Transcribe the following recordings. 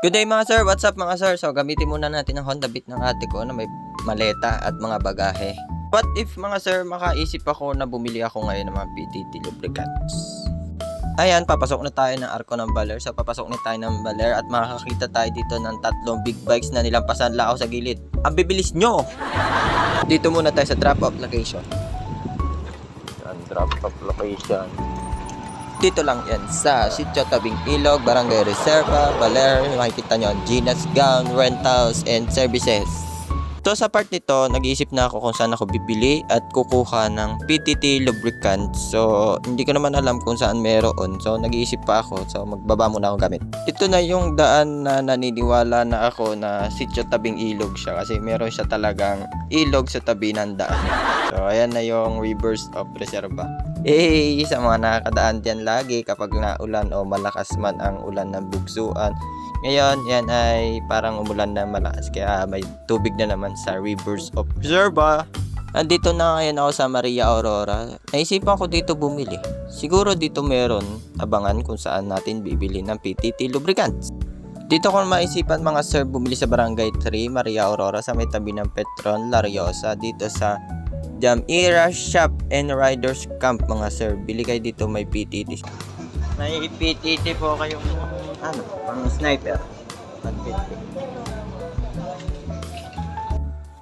Good day mga sir, what's up mga sir? So gamitin muna natin ang Honda Beat ng ate ko na may maleta at mga bagahe. What if mga sir, makaisip ako na bumili ako ngayon ng mga PTT lubricants? Ayan, papasok na tayo ng Arco ng Baler. So papasok na tayo ng Baler at makakakita tayo dito ng tatlong big bikes na nilampasan lao sa gilid. Ang bibilis nyo! Dito muna tayo sa drop-off location. Drop-off location. Dito lang yan sa Sitio Tabing Ilog, Barangay Reserva, Baler. Makikita nyo ang Gina's Gown Rentals and Services. So sa part nito, nag-iisip na ako kung saan ako bibili at kukuha ng PTT lubricant. So hindi ko naman alam kung saan meron. So nag-iisip pa ako. So magbaba muna ako gamit. Ito na yung daan na naniniwala na ako na Sitio Tabing Ilog siya. Kasi meron siya talagang ilog sa tabi ng daan. So ayan na yung reverse of Reserva. Sa mga nakakadaan dyan lagi kapag naulan o malakas man ang ulan ng bugsuan. Ngayon, yan ay parang umulan na malakas kaya may tubig na naman sa rivers of Reserva. Nandito na ngayon ako sa Maria Aurora. Naisipan ko dito bumili. Siguro dito meron abangan kung saan natin bibili ng PTT lubricants. Dito ko maisipan mga sir bumili sa Barangay 3, Maria Aurora sa may tabi ng Petron, Lariosa. Dito sa Jamira Shop and Riders Camp mga sir. Bili kayo dito, may PTT. May PTT po kayong pang sniper.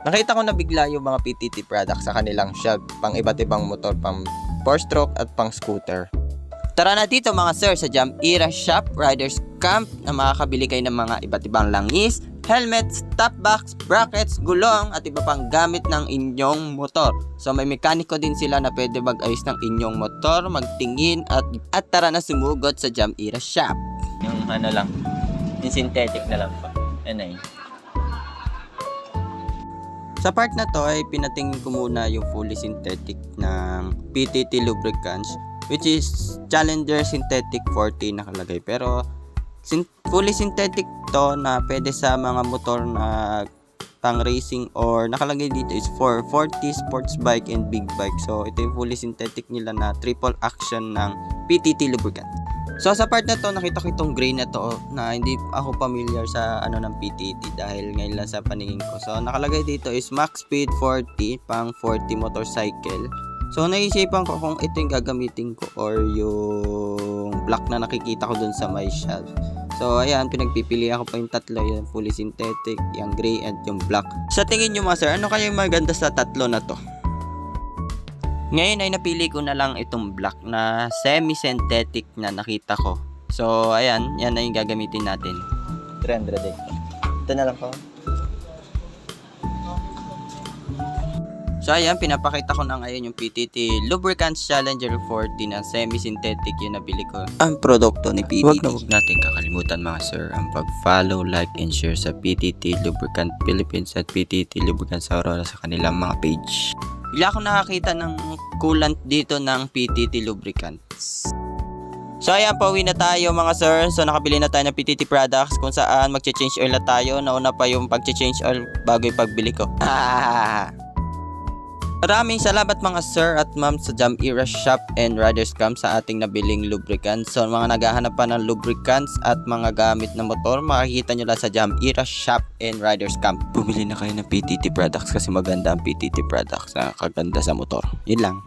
Nakita ko na bigla yung mga PTT products sa kanilang shop, pang iba't ibang motor, pang 4-stroke at pang scooter. Tara na dito mga sir sa Jamira Shop Riders Camp na makakabili kayo ng mga iba't ibang langis, helmets, top box, brackets, gulong at iba pang gamit ng inyong motor. So may mekaniko din sila na pwede mag-ayos ng inyong motor, magtingin at tara na sumugod sa Jamira Shop. Yung lang, yung synthetic na lang pa. Sa part na to ay pinatingin ko muna yung fully synthetic ng PTT lubricants, which is Challenger Synthetic 40 nakalagay. Pero fully synthetic to na pwede sa mga motor na pang racing or nakalagay dito is for 40 sports bike and big bike. So ito yung fully synthetic nila na triple action ng PTT lubricant. So sa part na to nakita ko itong gray na to na hindi ako familiar sa ng PTT dahil ngayon lang sa paningin ko. So nakalagay dito is max speed 40 pang 40 motorcycle. So naisipan ko kung ito yung gagamitin ko or yung black na nakikita ko dun sa my shelf. So ayan, pinagpipili ako pa yung tatlo, yung fully synthetic, yung gray at yung black. Sa tingin nyo mga sir, ano kaya yung maganda sa tatlo na to? Ngayon ay napili ko na lang itong black na semi-synthetic na nakita ko. So ayan, yan na yung gagamitin natin. 300 eh. Ito na lang po. So ayan, pinapakita ko na ngayon yung PTT Lubricants Challenger 40 na semi-synthetic yung nabili ko. Ang produkto ni PTT. Huwag natin kakalimutan mga sir ang pag-follow, like, and share sa PTT Lubricant Philippines at PTT Lubricants Aurora sa kanilang mga page. Bigla ako nakakita ng coolant dito ng PTT Lubricants. So ayan, pauwi na tayo mga sir. So nakabili na tayo ng PTT products kung saan mag-change oil na tayo. Nauna pa yung pag-change oil bago yung pagbili ko. Maraming salamat mga sir at ma'am sa Jamira Shop and Riders Camp sa ating nabiling lubricants. So mga naghahanap pa ng lubricants at mga gamit na motor, makikita nyo lang sa Jamira Shop and Riders Camp. Bumili na kayo ng PTT products kasi maganda ang PTT products na kaganda sa motor. Yun lang.